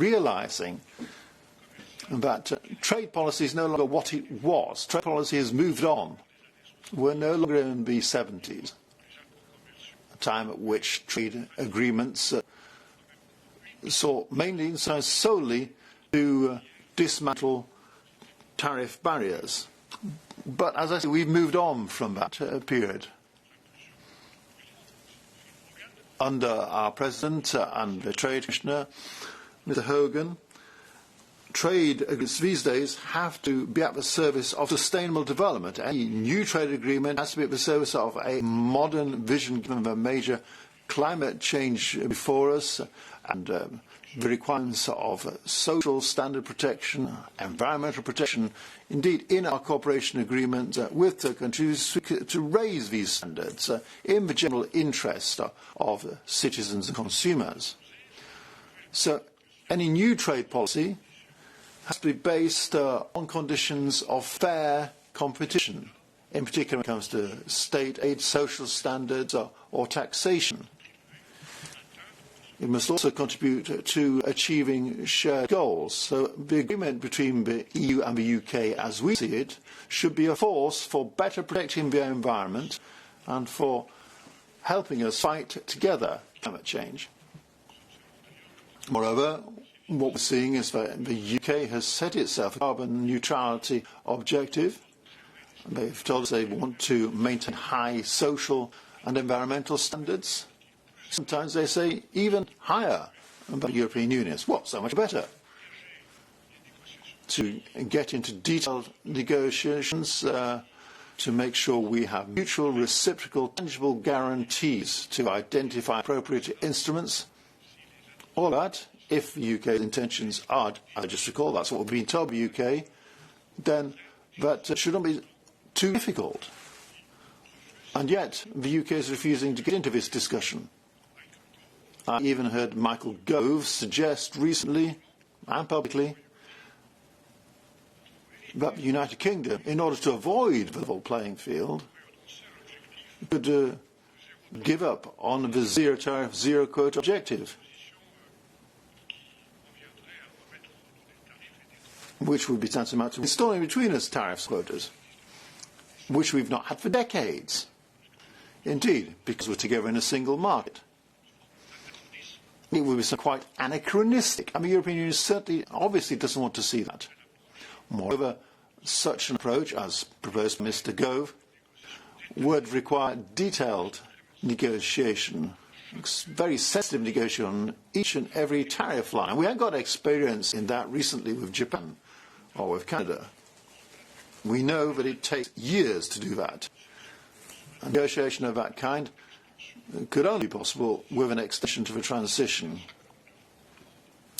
realizing that trade policy is no longer what it was. Trade policy has moved on. We're no longer in the 70s, a time at which trade agreements sought mainly and solely to dismantle tariff barriers. But as I say, we've moved on from that period. Under our President and the Trade Commissioner, Mr. Hogan, trade agreements these days have to be at the service of sustainable development. Any new trade agreement has to be at the service of a modern vision given the major climate change before us and the requirements of social standard protection, environmental protection. Indeed, in our cooperation agreement with third countries, to raise these standards in the general interest of citizens and consumers. So any new trade policy has to be based on conditions of fair competition, in particular when it comes to state aid, social standards or taxation. It must also contribute to achieving shared goals. So the agreement between the EU and the UK, as we see it, should be a force for better protecting the environment and for helping us fight together climate change. Moreover, what we're seeing is that the UK has set itself a carbon neutrality objective. They've told us they want to maintain high social and environmental standards. Sometimes they say even higher than the European Union. Well, so much better. To get into detailed negotiations to make sure we have mutual, reciprocal, tangible guarantees to identify appropriate instruments. All that, if the UK's intentions are, I just recall that's what we've been told by the UK, then that shouldn't be too difficult. And yet, the UK is refusing to get into this discussion. I even heard Michael Gove suggest recently and publicly that the United Kingdom, in order to avoid the level playing field, could give up on the zero tariff, zero quota objective, which would be tantamount to installing between us tariffs quotas, which we've not had for decades. Indeed, because we're together in a single market. It would be quite anachronistic. The European Union certainly, obviously, doesn't want to see that. Moreover, such an approach, as proposed by Mr. Gove, would require detailed negotiation, very sensitive negotiation on each and every tariff line. We have got experience in that recently with Japan or with Canada. We know that it takes years to do that. A negotiation of that kind could only be possible with an extension to the transition.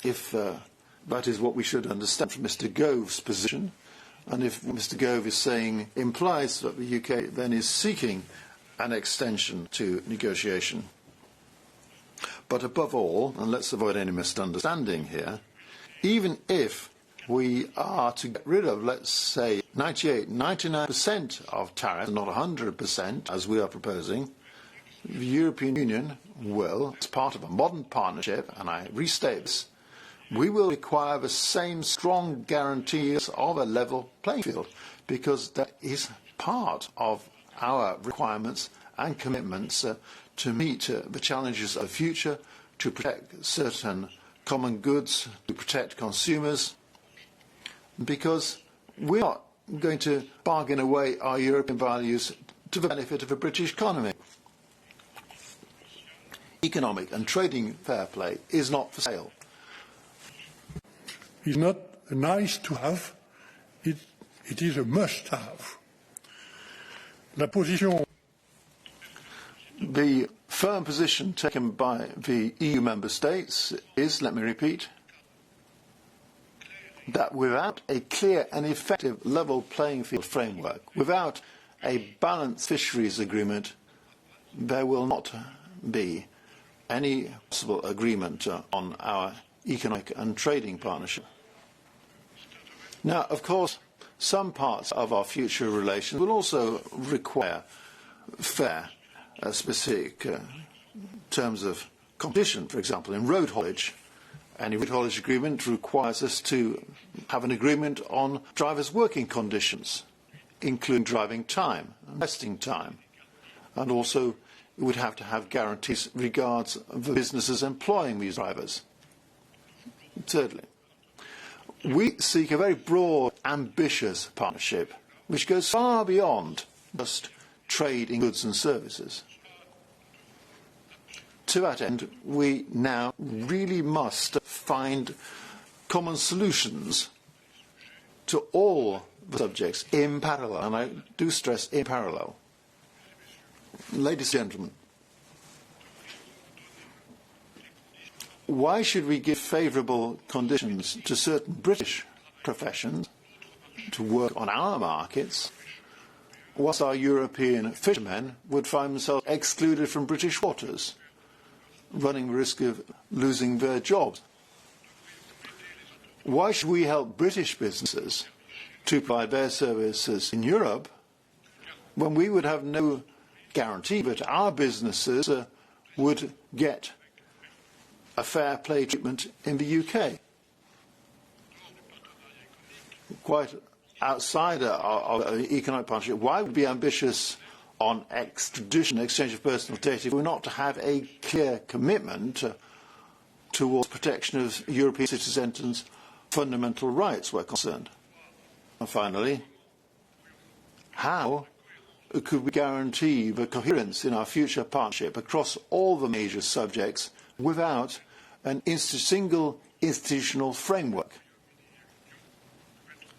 If that is what we should understand from Mr. Gove's position, and if what Mr. Gove is saying implies that the UK then is seeking an extension to negotiation. But above all, and let's avoid any misunderstanding here, even if we are to get rid of, let's say, 99% of tariffs, not 100%, as we are proposing, the European Union will, as part of a modern partnership, and I restate this, we will require the same strong guarantees of a level playing field, because that is part of our requirements and commitments to meet the challenges of the future, to protect certain common goods, to protect consumers, because we're not going to bargain away our European values to the benefit of the British economy. Economic and trading fair play is not for sale. It's not nice to have, it is a must-have. La position. The firm position taken by the EU member states is, let me repeat, that without a clear and effective level playing field framework, without a balanced fisheries agreement, there will not be any possible agreement on our economic and trading partnership. Now, of course, some parts of our future relations will also require fair, specific terms of competition. For example, in road haulage, Any route haulage agreement requires us to have an agreement on drivers' working conditions, including driving time and resting time. And also, we would have to have guarantees regards the businesses employing these drivers. Thirdly, we seek a very broad, ambitious partnership which goes far beyond just trade in goods and services. To that end, we now really must find common solutions to all the subjects in parallel, and I do stress in parallel. Ladies and gentlemen, why should we give favourable conditions to certain British professions to work on our markets, whilst our European fishermen would find themselves excluded from British waters, running the risk of losing their jobs? Why should we help British businesses to provide their services in Europe when we would have no guarantee that our businesses would get a fair play treatment in the UK? Quite outside of economic partnership, why would we be ambitious on extradition, exchange of personal data, if we're not to have a clear commitment towards protection of European citizens' fundamental rights were concerned? And finally, how could we guarantee the coherence in our future partnership across all the major subjects without an single institutional framework,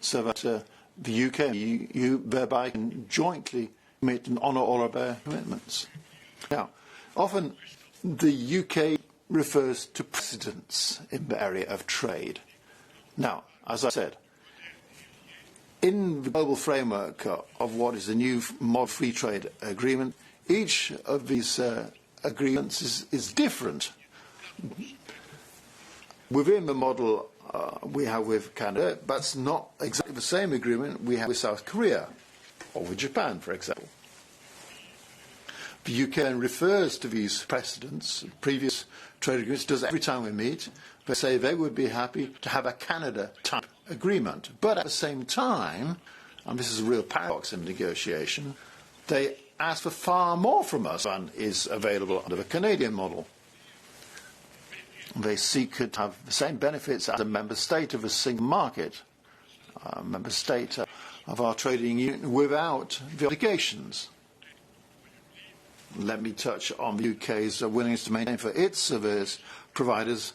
so that the UK and the EU thereby can jointly commit and honour all of their commitments? Now, often the UK refers to precedents in the area of trade. Now, as I said, in the global framework of what is the new model free trade agreement, each of these agreements is different. Within the model we have with Canada, that's not exactly the same agreement we have with South Korea or with Japan, for example. The UK refers to these precedents, previous trade agreements, does every time we meet. They say they would be happy to have a Canada-type agreement. But at the same time, and this is a real paradox in negotiation, they ask for far more from us than is available under the Canadian model. They seek to have the same benefits as a member state of a single market, a member state of our trading union, without the obligations. Let me touch on the UK's willingness to maintain for its service providers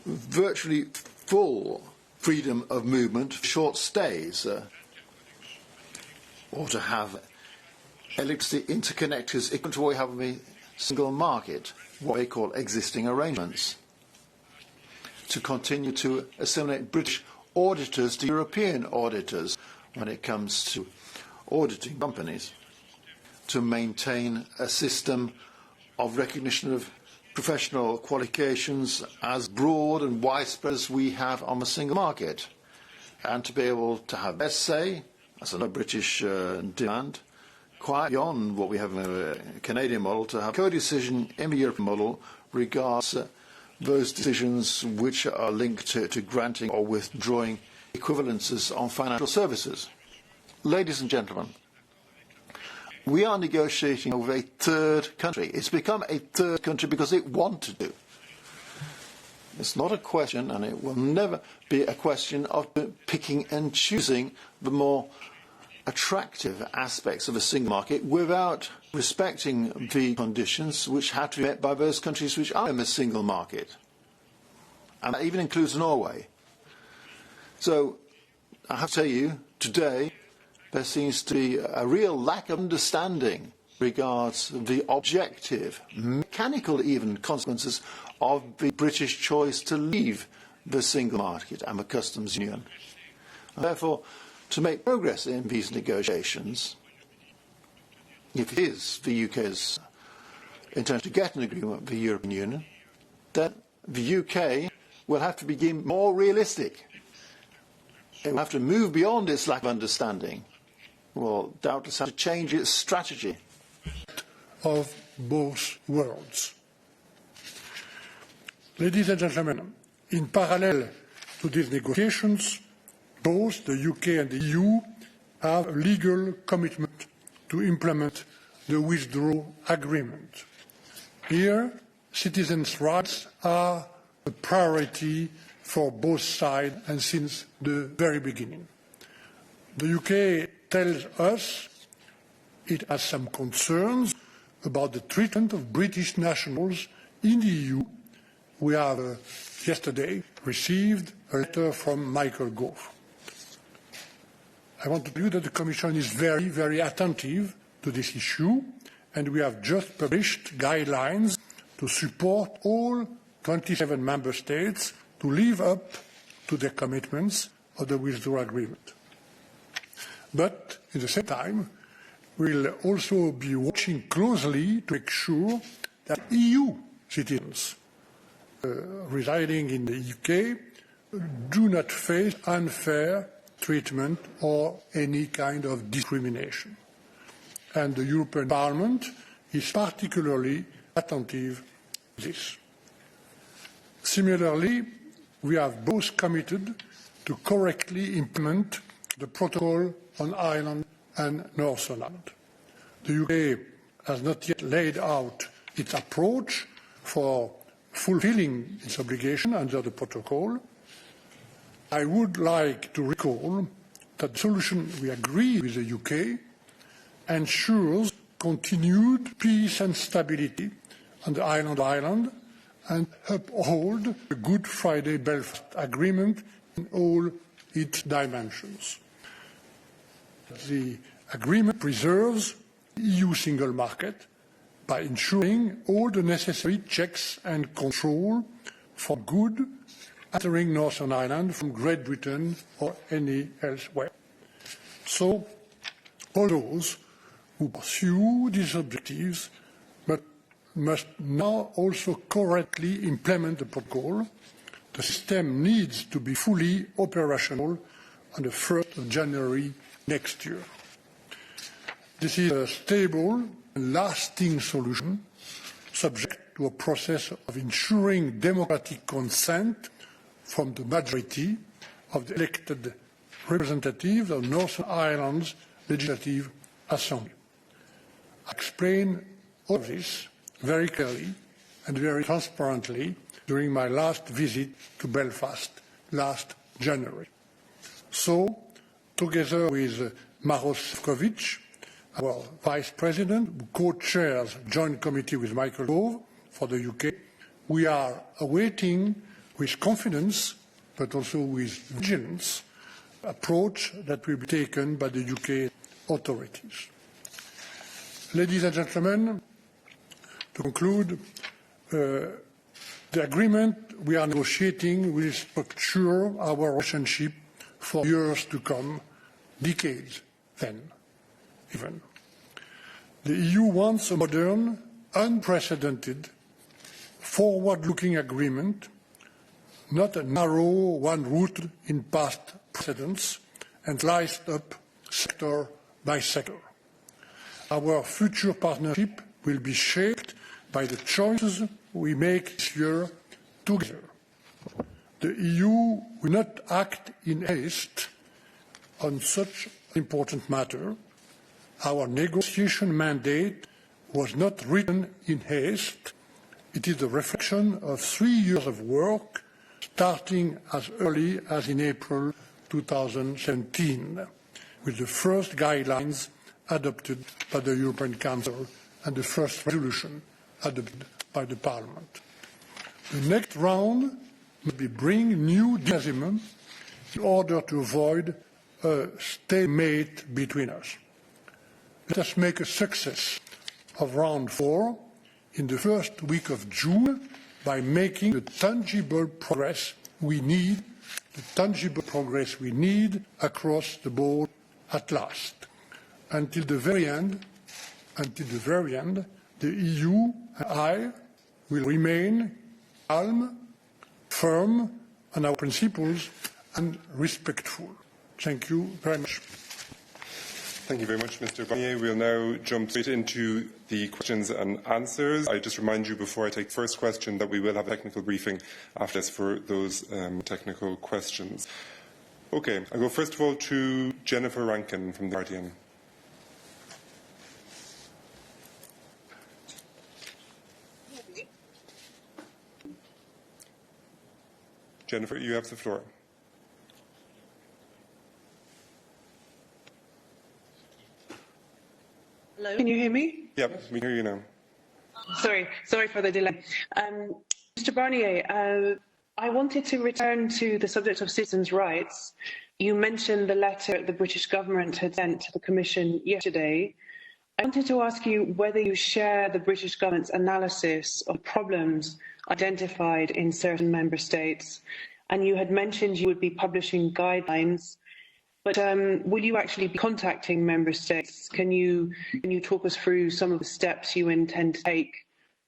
virtually full freedom of movement, short stays, or to have electricity interconnectors equal to what we have in the single market, what they call existing arrangements, to continue to assimilate British auditors to European auditors when it comes to auditing companies, to maintain a system of recognition of professional qualifications as broad and widespread as we have on the single market, and to be able to have their say, as another British demand, quite beyond what we have in the Canadian model, to have co-decision in the European model regards those decisions which are linked to granting or withdrawing equivalences on financial services. Ladies and gentlemen, we are negotiating with a third country. It's become a third country because it wanted to. It's not a question, and it will never be a question of picking and choosing the more attractive aspects of a single market without respecting the conditions which have to be met by those countries which are in the single market. And that even includes Norway. So, I have to tell you, today, there seems to be a real lack of understanding regards the objective, mechanical even, consequences of the British choice to leave the single market and the customs union. And therefore, to make progress in these negotiations, if it is the UK's intention to get an agreement with the European Union, then the UK will have to become more realistic. It will have to move beyond its lack of understanding. Will doubtless have to change its strategy. Of both worlds. Ladies and gentlemen, In parallel to these negotiations, both the UK and the EU have a legal commitment to implement the withdrawal agreement. Here, citizens' rights are a priority for both sides and since the very beginning. The UK tells us it has some concerns about the treatment of British nationals in the EU. We have yesterday received a letter from Michael Gove. I want to tell you that the Commission is very, very attentive to this issue, and we have just published guidelines to support all 27 member states to live up to their commitments of the withdrawal agreement. But at the same time, we'll also be watching closely to make sure that EU citizens residing in the UK do not face unfair treatment or any kind of discrimination. And the European Parliament is particularly attentive to this. Similarly, we have both committed to correctly implement the protocol on Ireland and Northern Ireland. The UK has not yet laid out its approach for fulfilling its obligation under the protocol. I would like to recall that the solution we agreed with the UK ensures continued peace and stability on the island of Ireland and uphold the Good Friday Belfast Agreement in all its dimensions. The agreement preserves the EU single market by ensuring all the necessary checks and control for goods entering Northern Ireland from Great Britain or any elsewhere. So, all those who pursue these objectives must now also correctly implement the protocol. The system needs to be fully operational on the 1st of January next year. This is a stable and lasting solution, subject to a process of ensuring democratic consent from the majority of the elected representatives of Northern Ireland's Legislative Assembly. I explained all of this very clearly and very transparently during my last visit to Belfast last January. So, together with Maros Šefčovič, our Vice President, who co-chairs a joint committee with Michael Gove for the UK, we are awaiting with confidence, but also with vigilance, approach that will be taken by the UK authorities. Ladies and gentlemen, to conclude, the agreement we are negotiating will structure our relationship for years to come, decades then, even. The EU wants a modern, unprecedented, forward-looking agreement, not a narrow one rooted in past precedents and sliced up sector by sector. Our future partnership will be shaped by the choices we make this year together. The EU will not act in haste on such an important matter. Our negotiation mandate was not written in haste. It is a reflection of 3 years of work, starting as early as in April 2017, with the first guidelines adopted by the European Council and the first resolution adopted by the Parliament. The next round must bring new dynamism in order to avoid a stalemate between us. Let us make a success of round 4 in the first week of June by making the tangible progress we need across the board at last. Until the very end, the EU and I will remain calm, firm on our principles and respectful. Thank you very much. Thank you very much, Mr. Barnier. We'll now jump straight into the questions and answers. I just remind you before I take the first question that we will have a technical briefing after this for those technical questions. Okay, I'll go first of all to Jennifer Rankin from The Guardian. Jennifer, you have the floor. Hello, can you hear me? Yep, we hear you now. Sorry for the delay. Mr. Barnier, I wanted to return to the subject of citizens' rights. You mentioned the letter the British government had sent to the Commission yesterday. I wanted to ask you whether you share the British government's analysis of problems identified in certain member states, and you had mentioned you would be publishing guidelines. But will you actually be contacting member states? Can you talk us through some of the steps you intend to take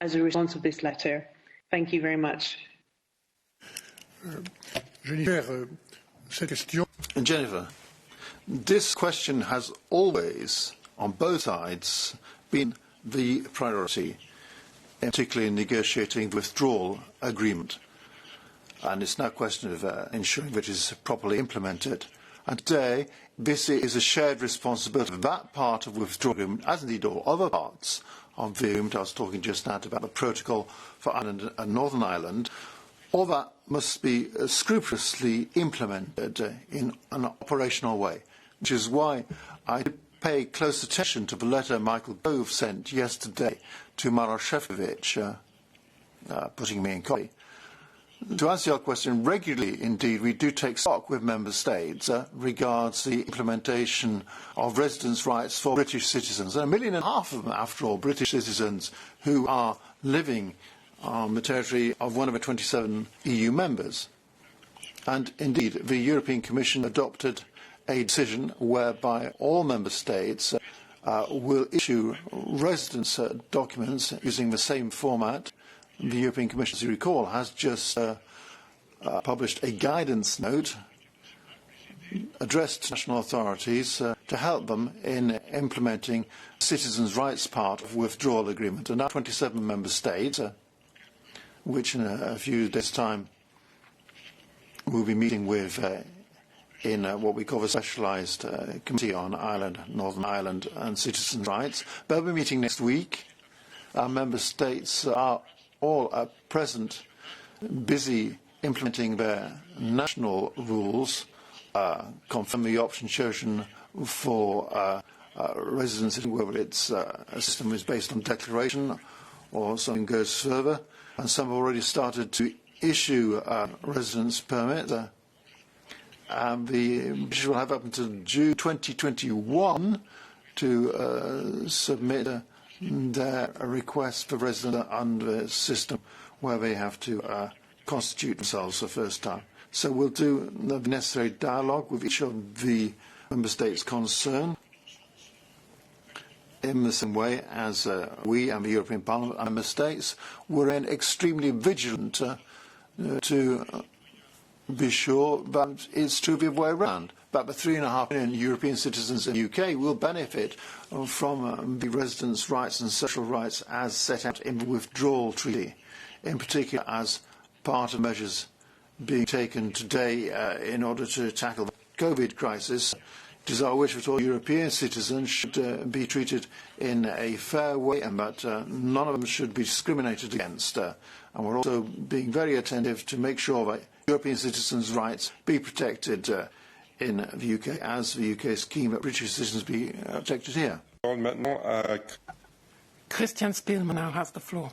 as a response of this letter? Thank you very much. Jennifer, this question has always, on both sides, been the priority, particularly in negotiating the withdrawal agreement. And it's now a question of ensuring that it is properly implemented. And today, this is a shared responsibility of that part of the withdrawal agreement, as indeed all other parts of the agreement. I was talking just now about the protocol for Ireland and Northern Ireland. All that must be scrupulously implemented in an operational way, which is why I pay close attention to the letter Michael Gove sent yesterday to Maroš Šefčovič, putting me in copy. To answer your question, regularly, indeed, we do take stock with member states regards the implementation of residence rights for British citizens. And 1.5 million of them, after all, British citizens who are living on the territory of one of the 27 EU members. And indeed, the European Commission adopted a decision whereby all member states will issue residence documents using the same format. The European Commission, as you recall, has just published a guidance note addressed to national authorities to help them in implementing the citizens' rights part of the withdrawal agreement. And now 27 member states, which in a few days' time we'll be meeting with in what we call the Specialised Committee on Ireland, Northern Ireland and Citizens' Rights. They'll be meeting next week. Our member states are all at present busy implementing their national rules, confirm the option chosen for residency, whether it's a system is based on declaration or something goes further. And some have already started to issue residence permits. And the British will have up until June 2021 to submit their request for residence under a system where they have to constitute themselves for the first time. So we'll do the necessary dialogue with each of the member states concerned in the same way as we and the European Parliament and member states were extremely vigilant to be sure that it's true the other way around, that the 3.5 million European citizens in the UK will benefit from the residence rights and social rights as set out in the withdrawal treaty, in particular as part of measures being taken today in order to tackle the COVID crisis. It is our wish that all European citizens should be treated in a fair way and that none of them should be discriminated against. And we're also being very attentive to make sure that European citizens' rights be protected in the UK, as the UK is keen that British citizens be protected here. Christian Spielmann now has the floor.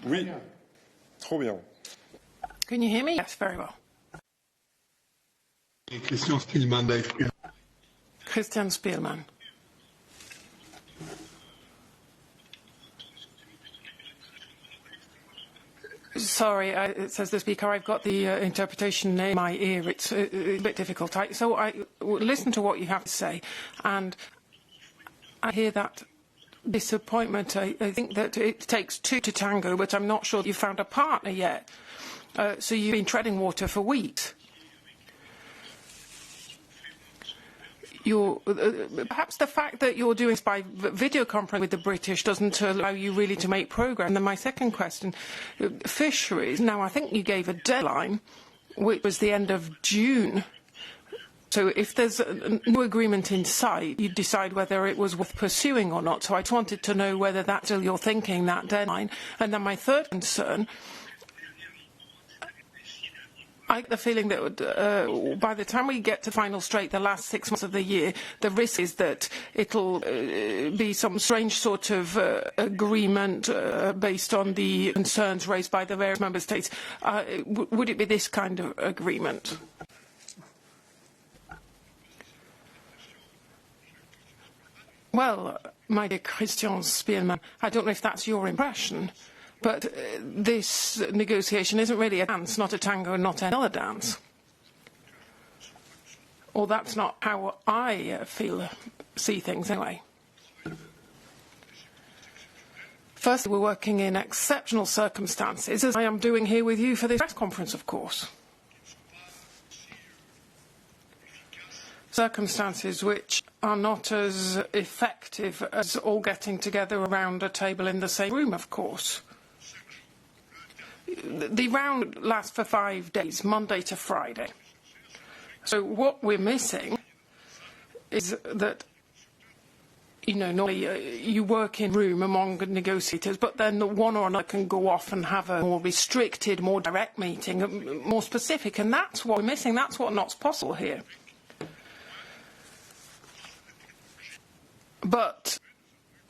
Oui, trop bien. Can you hear me? Yes, very well. Christian Spielmann. Christian Spielmann. Sorry, it says the speaker. I've got the interpretation in my ear. It's a bit difficult. So I listen to what you have to say, and I hear that disappointment. I think that it takes two to tango, but I'm not sure that you've found a partner yet. So you've been treading water for weeks. Perhaps the fact that you're doing this by video conference with the British doesn't allow you really to make progress. And then my second question, fisheries. Now, I think you gave a deadline, which was the end of June. So if there's no agreement in sight, you decide whether it was worth pursuing or not. So I just wanted to know whether that's still your thinking, that deadline. And then my third concern, I get the feeling that by the time we get to final straight, the last 6 months of the year, the risk is that it'll be some strange sort of agreement based on the concerns raised by the various member states. Would it be this kind of agreement? Well, my dear Christian Spielmann, I don't know if that's your impression, but this negotiation isn't really a dance, not a tango, not another dance. Or that's not how I see things anyway. Firstly, we're working in exceptional circumstances, as I am doing here with you for this press conference, of course. Circumstances which are not as effective as all getting together around a table in the same room, of course. The round lasts for 5 days, Monday to Friday. So what we're missing is that, you know, normally you work in room among negotiators, but then one or another can go off and have a more restricted, more direct meeting, more specific, and that's what we're missing. That's what not possible here. But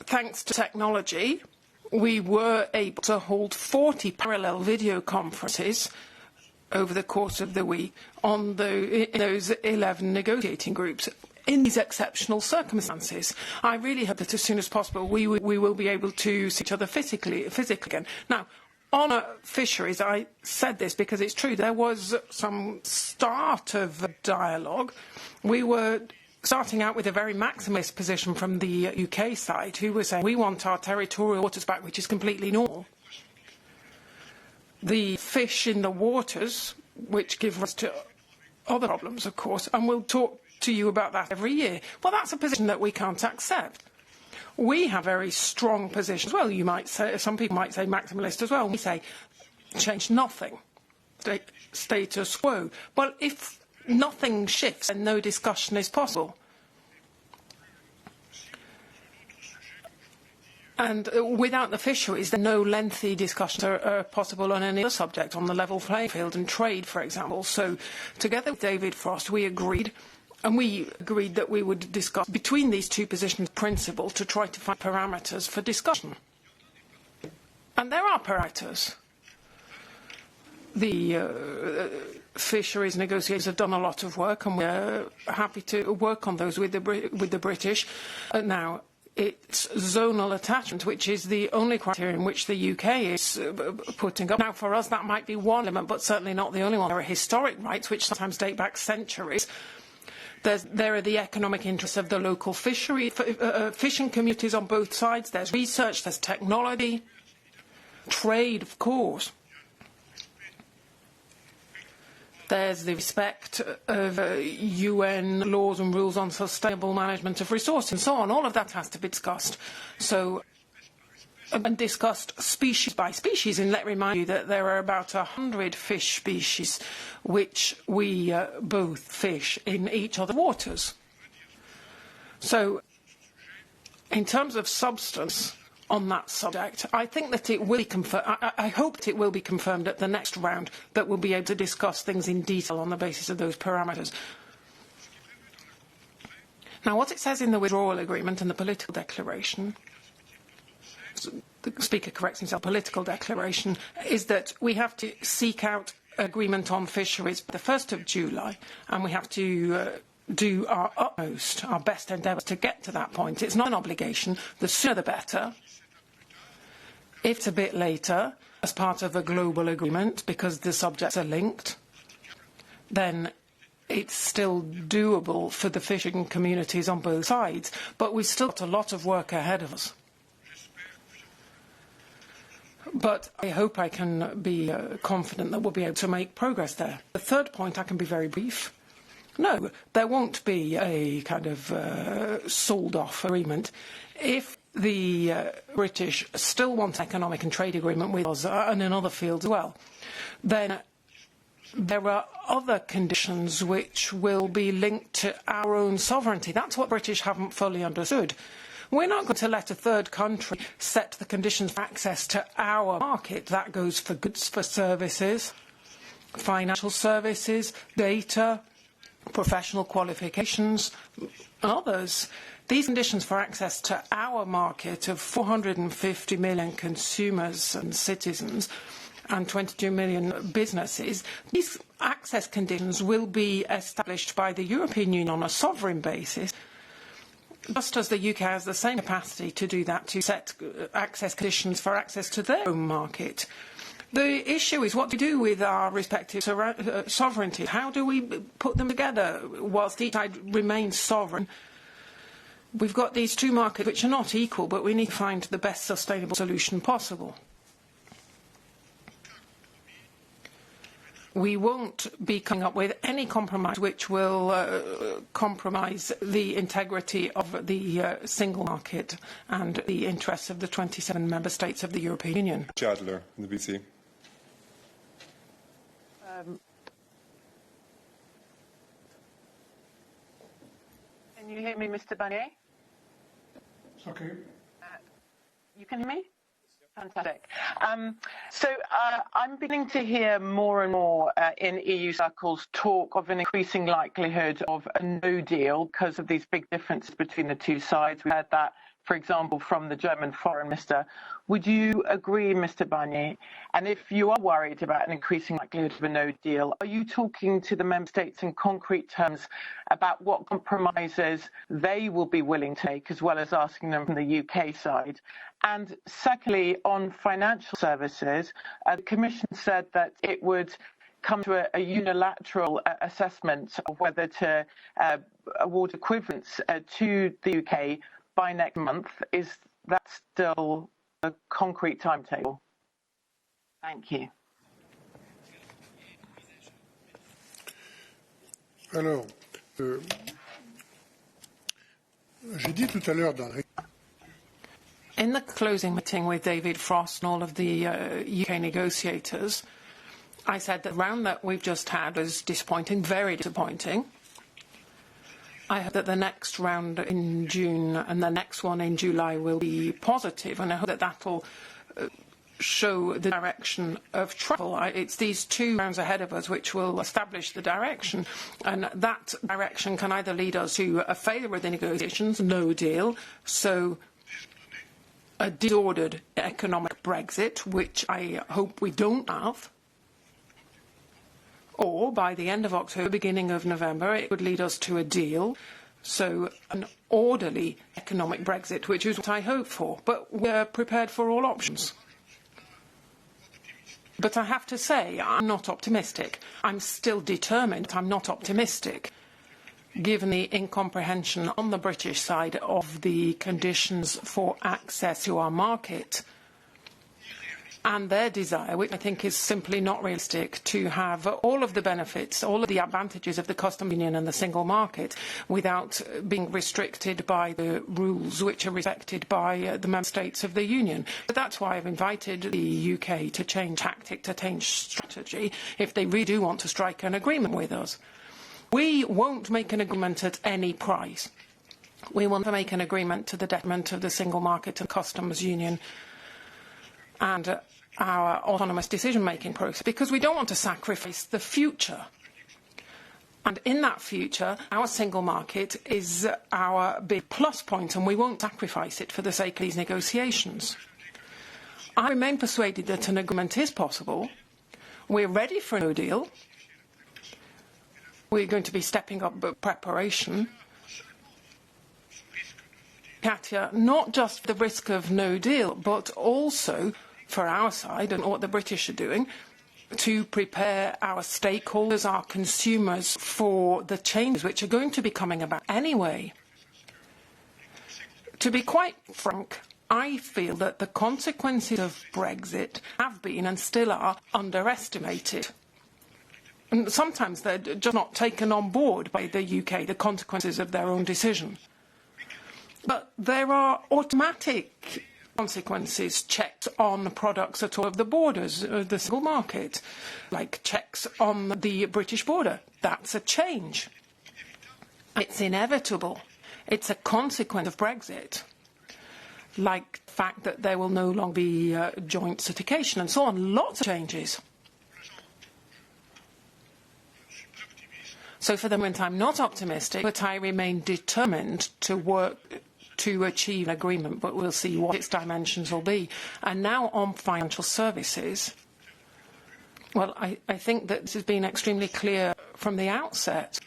thanks to technology, we were able to hold 40 parallel video conferences over the course of the week in those 11 negotiating groups in these exceptional circumstances. I really hope that as soon as possible we will be able to see each other physically again. Now, on fisheries, I said this because it's true, there was some start of a dialogue. We were starting out with a very maximalist position from the UK side, who were saying we want our territorial waters back, which is completely normal. The fish in the waters, which give rise to other problems, of course, and we'll talk to you about that every year. Well, that's a position that we can't accept. We have very strong positions. Well, you might say, some people might say maximalist as well. We say change nothing, status quo. Well, if nothing shifts and no discussion is possible. And without the fisheries, then no lengthy discussions are possible on any other subject, on the level playing field and trade, for example. So together with David Frost, we agreed that we would discuss between these two positions principle to try to find parameters for discussion. And there are parameters. The fisheries negotiators have done a lot of work, and we're happy to work on those with the British. Now, it's zonal attachment, which is the only criterion which the UK is putting up. Now, for us, that might be one element, but certainly not the only one. There are historic rights, which sometimes date back centuries. There are the economic interests of the local fishing communities on both sides. There's research, there's technology, trade, of course. There's the respect of UN laws and rules on sustainable management of resources and so on. All of that has to be discussed. So, and discussed species by species. And let me remind you that there are about 100 fish species which we both fish in each other's waters. So, in terms of substance on that subject, I think that it will be confirmed. I hope that it will be confirmed at the next round that we'll be able to discuss things in detail on the basis of those parameters. Now, what it says in the withdrawal agreement and the political declaration, the Speaker corrects himself, political declaration, is that we have to seek out agreement on fisheries by the 1st of July, and we have to do our utmost, our best endeavours to get to that point. It's not an obligation. The sooner the better. If it's a bit later, as part of a global agreement, because the subjects are linked, then it's still doable for the fishing communities on both sides. But we've still got a lot of work ahead of us. But I hope I can be confident that we'll be able to make progress there. The third point, I can be very brief. No, there won't be a kind of sold-off agreement. If the British still want an economic and trade agreement with us and in other fields as well, then there are other conditions which will be linked to our own sovereignty. That's what British haven't fully understood. We're not going to let a third country set the conditions for access to our market. That goes for goods, for services, financial services, data, professional qualifications, and others. These conditions for access to our market of 450 million consumers and citizens and 22 million businesses, these access conditions will be established by the European Union on a sovereign basis, just as the UK has the same capacity to do that, to set access conditions for access to their own market. The issue is what to do with our respective sovereignty. How do we put them together whilst each side remains sovereign? We've got these two markets which are not equal, but we need to find the best sustainable solution possible. We won't be coming up with any compromise which will compromise the integrity of the single market and the interests of the 27 member states of the European Union. Adler, in the BC. Can you hear me, Mr. Barnier? It's okay. You can hear me? Fantastic. I'm beginning to hear more and more in EU circles talk of an increasing likelihood of a no deal because of these big differences between the two sides. We heard that, for example, from the German foreign minister. Would you agree, Mr. Barnier? And if you are worried about an increasing likelihood of a no deal, are you talking to the member states in concrete terms about what compromises they will be willing to take, as well as asking them from the UK side? And secondly, on financial services, the Commission said that it would come to a unilateral assessment of whether to award equivalence to the UK by next month. Is that still a concrete timetable? Thank you. Alors, j'ai dit tout à l'heure dans In the closing meeting with David Frost and all of the UK negotiators, I said that the round that we've just had was disappointing, very disappointing. I hope that the next round in June and the next one in July will be positive, and I hope that that will show the direction of travel. It's these two rounds ahead of us which will establish the direction, and that direction can either lead us to a failure of the negotiations, no deal, so a disordered economic Brexit, which I hope we don't have, or by the end of October, beginning of November, it would lead us to a deal, so an orderly economic Brexit, which is what I hope for. But we're prepared for all options. But I have to say, I'm not optimistic. I'm still determined, but I'm not optimistic, given the incomprehension on the British side of the conditions for access to our market and their desire, which I think is simply not realistic, to have all of the benefits, all of the advantages of the customs union and the single market without being restricted by the rules which are respected by the member states of the union. But that's why I've invited the UK to change tactic, to change strategy, if they really do want to strike an agreement with us. We won't make an agreement at any price. We want to make an agreement to the detriment of the single market and customs union and our autonomous decision-making process, because we don't want to sacrifice the future. And in that future, our single market is our big plus point, and we won't sacrifice it for the sake of these negotiations. I remain persuaded that an agreement is possible. We're ready for a no deal. We're going to be stepping up preparation. Katia, not just the risk of no deal, but also for our side, and what the British are doing, to prepare our stakeholders, our consumers, for the changes which are going to be coming about anyway. To be quite frank, I feel that the consequences of Brexit have been and still are underestimated. And sometimes they're just not taken on board by the UK, the consequences of their own decision. But there are automatic consequences, checks on products at all of the borders of the single market, like checks on the British border. That's a change. It's inevitable. It's a consequence of Brexit, like the fact that there will no longer be joint certification and so on. Lots of changes. So for the moment, I'm not optimistic, but I remain determined to work to achieve an agreement, but we'll see what its dimensions will be. And now on financial services, well, I think that this has been extremely clear from the outset.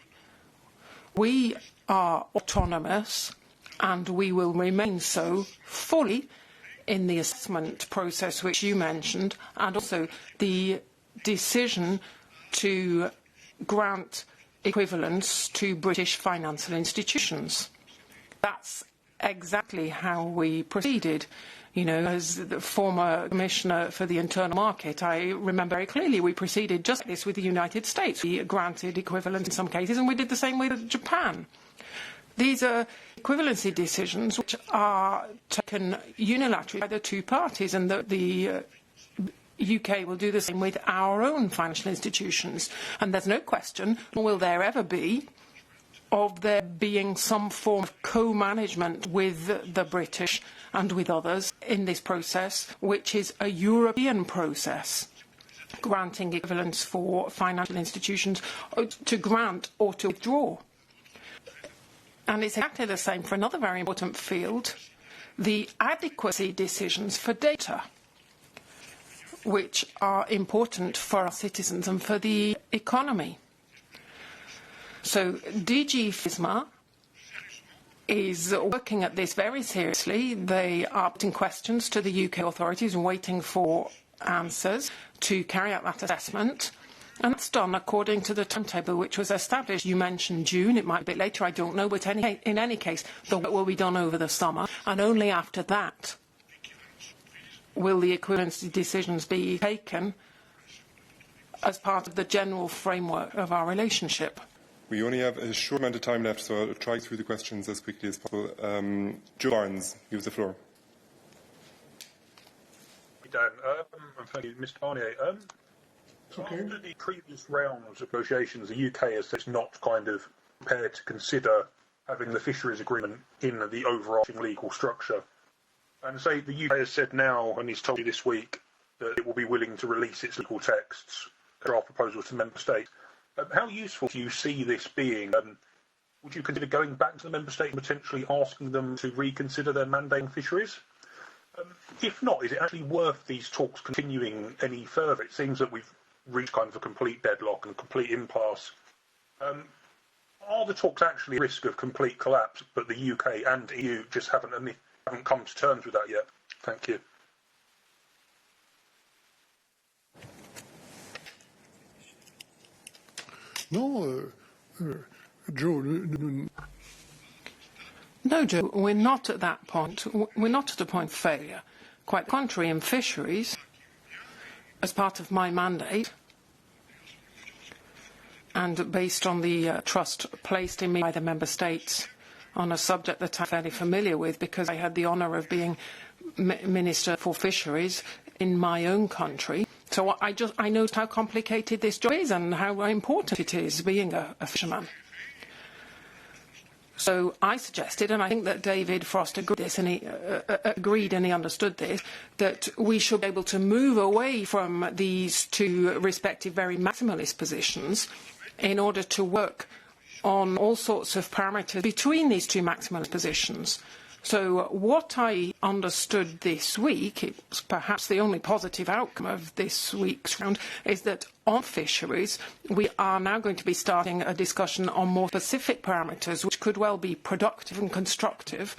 We are autonomous, and we will remain so fully in the assessment process which you mentioned, and also the decision to grant equivalence to British financial institutions. That's exactly how we proceeded. You know, as the former Commissioner for the Internal Market, I remember very clearly we proceeded just like this with the United States. We granted equivalence in some cases, and we did the same with Japan. These are equivalency decisions which are taken unilaterally by the two parties, and the UK will do the same with our own financial institutions. And there's no question, nor will there ever be, of there being some form of co-management with the British and with others in this process, which is a European process, granting equivalence for financial institutions to grant or to withdraw. And it's exactly the same for another very important field, the adequacy decisions for data, which are important for our citizens and for the economy. So DG FISMA is working at this very seriously. They are putting questions to the UK authorities and waiting for answers to carry out that assessment. And that's done according to the timetable which was established. You mentioned June. It might be a bit later, I don't know. But in any case, the work will be done over the summer. And only after that will the equivalency decisions be taken as part of the general framework of our relationship. We only have a short amount of time left, so I'll try through the questions as quickly as possible. Joe Barnes, you have the floor. Dan, thank you, Mr. Barnier. After the previous rounds of negotiations, the UK has said it's not kind of prepared to consider having the fisheries agreement in the overarching legal structure. And say the UK has said now, and he's told you this week, that it will be willing to release its legal texts, draft proposals to member states. How useful do you see this being? Would you consider going back to the member state and potentially asking them to reconsider their mandate on fisheries? If not, is it actually worth these talks continuing any further? It seems that we've reached kind of a complete deadlock and a complete impasse. Are the talks actually at risk of complete collapse, but the UK and EU just haven't come to terms with that yet? Thank you. No, Joe. No, Joe, we're not at that point. We're not at a point of failure. Quite the contrary, in fisheries, as part of my mandate, and based on the trust placed in me by the member states on a subject that I'm fairly familiar with, because I had the honour of being Minister for Fisheries in my own country. So I know how complicated this job is and how important it is being a fisherman. So I suggested, and I think that David Frost agreed and he understood this, that we should be able to move away from these two respective very maximalist positions in order to work on all sorts of parameters between these two maximalist positions. So what I understood this week, it's perhaps the only positive outcome of this week's round, is that on fisheries we are now going to be starting a discussion on more specific parameters which could well be productive and constructive.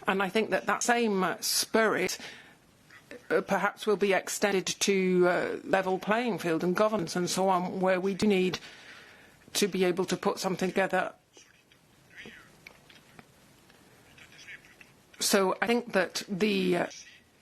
And I think that same spirit perhaps will be extended to level playing field and governance and so on, where we do need to be able to put something together So I think that the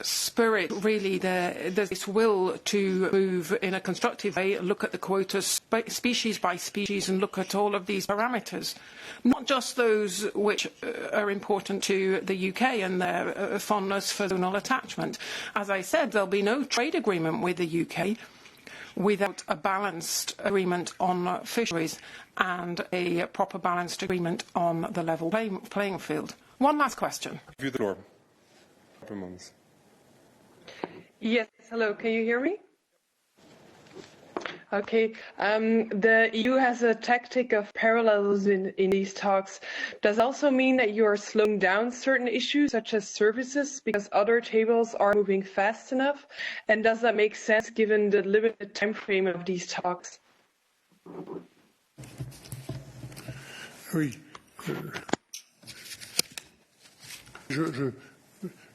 spirit, really, there's this will to move in a constructive way, look at the quotas species by species and look at all of these parameters, not just those which are important to the UK and their fondness for zonal attachment. As I said, there'll be no trade agreement with the UK without a balanced agreement on fisheries and a proper balanced agreement on the level playing field. One last question. Give you the floor. Yes, hello, can you hear me? Okay, the EU has a tactic of parallels in these talks. Does it also mean that you are slowing down certain issues such as services because other tables are moving fast enough? And does that make sense given the limited time frame of these talks? Oui.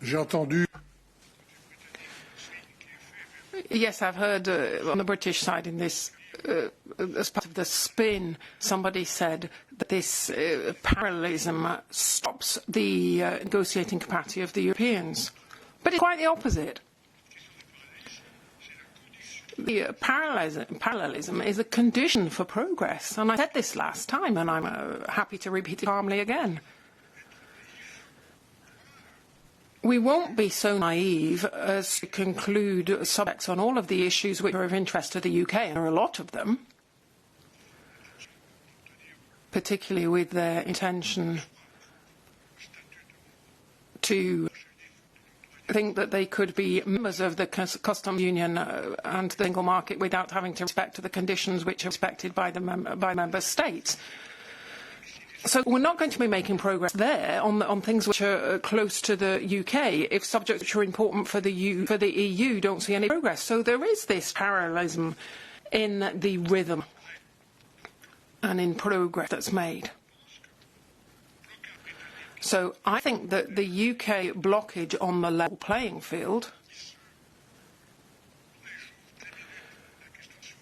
J'ai entendu. Yes, I've heard on the British side in this, as part of the spin, somebody said that this parallelism stops the negotiating capacity of the Europeans. But it's quite the opposite. The parallelism is a condition for progress. And I said this last time, and I'm happy to repeat it calmly again. We won't be so naive as to conclude subjects on all of the issues which are of interest to the UK, and there are a lot of them, particularly with their intention to think that they could be members of the customs union and the single market without having to respect the conditions which are respected by the member states. So we're not going to be making progress there on things which are close to the UK if subjects which are important for the EU don't see any progress. So there is this parallelism in the rhythm and in progress that's made. So I think that the UK blockage on the level playing field,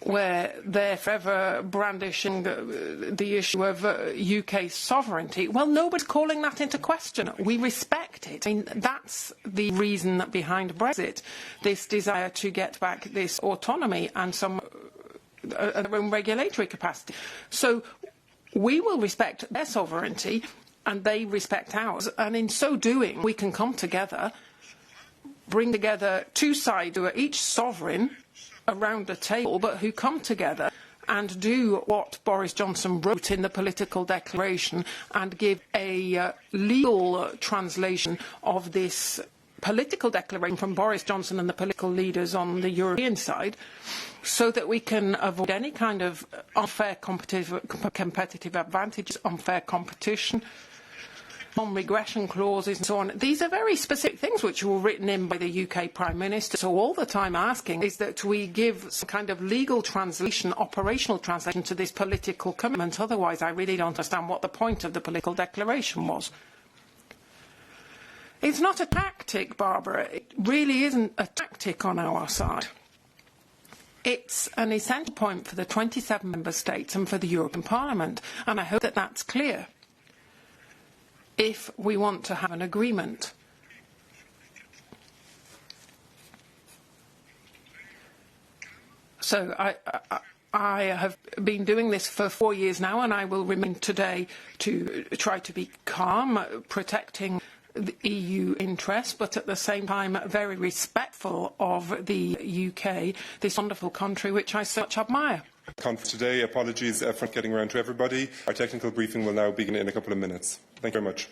where they're forever brandishing the issue of UK sovereignty. Well, nobody's calling that into question. We respect it. I mean, that's the reason behind Brexit, this desire to get back this autonomy and some their own regulatory capacity. So we will respect their sovereignty and they respect ours. And in so doing, we can come together, bring together two sides who are each sovereign around a table, but who come together and do what Boris Johnson wrote in the political declaration and give a legal translation of this political declaration from Boris Johnson and the political leaders on the European side, so that we can avoid any kind of unfair competitive advantages, unfair competition, non-regression clauses and so on. These are very specific things which were written in by the UK Prime Minister. So all that I'm asking is that we give some kind of legal translation, operational translation to this political commitment. Otherwise, I really don't understand what the point of the political declaration was. It's not a tactic, Barbara. It really isn't a tactic on our side. It's an essential point for the 27 member states and for the European Parliament. And I hope that that's clear. If we want to have an agreement. So I have been doing this for 4 years now, and I will remain today to try to be calm, protecting the EU interests, but at the same time very respectful of the UK, this wonderful country which I so much admire. Conference today. Apologies for not getting around to everybody. Our technical briefing will now begin in a couple of minutes. Thank you very much.